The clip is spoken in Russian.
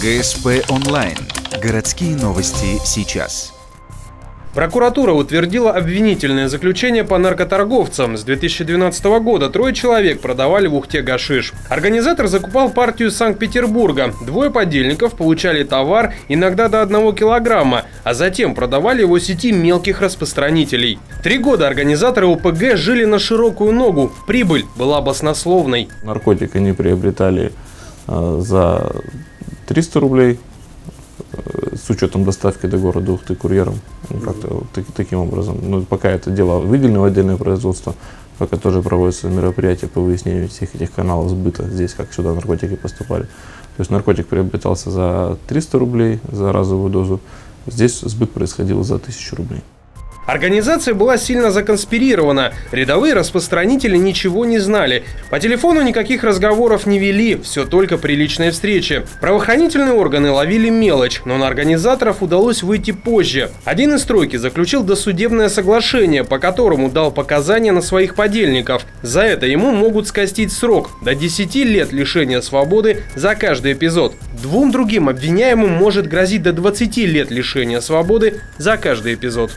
ГСП онлайн. Городские новости сейчас. Прокуратура утвердила обвинительное заключение по наркоторговцам. С 2012 года 3 человек продавали в Ухте гашиш. Организатор закупал партию из Санкт-Петербурга. 2 подельников получали товар иногда до 1 килограмма, а затем продавали его сети мелких распространителей. 3 года организаторы ОПГ жили на широкую ногу. Прибыль была баснословной. Наркотик они приобретали за 300 рублей. С учетом доставки до города Ухты курьером, как-то таким образом. Но пока это дело выделено в отдельное производство, пока тоже проводятся мероприятия по выяснению всех этих каналов сбыта здесь, как сюда наркотики поступали. То есть наркотик приобретался за 300 рублей за разовую дозу, здесь сбыт происходил за 1000 рублей. Организация была сильно законспирирована. Рядовые распространители ничего не знали. По телефону никаких разговоров не вели, все только при личной встрече. Правоохранительные органы ловили мелочь, но на организаторов удалось выйти позже. Один из тройки заключил досудебное соглашение, по которому дал показания на своих подельников. За это ему могут скостить срок до 10 лет лишения свободы за каждый эпизод. 2 другим обвиняемым может грозить до 20 лет лишения свободы за каждый эпизод.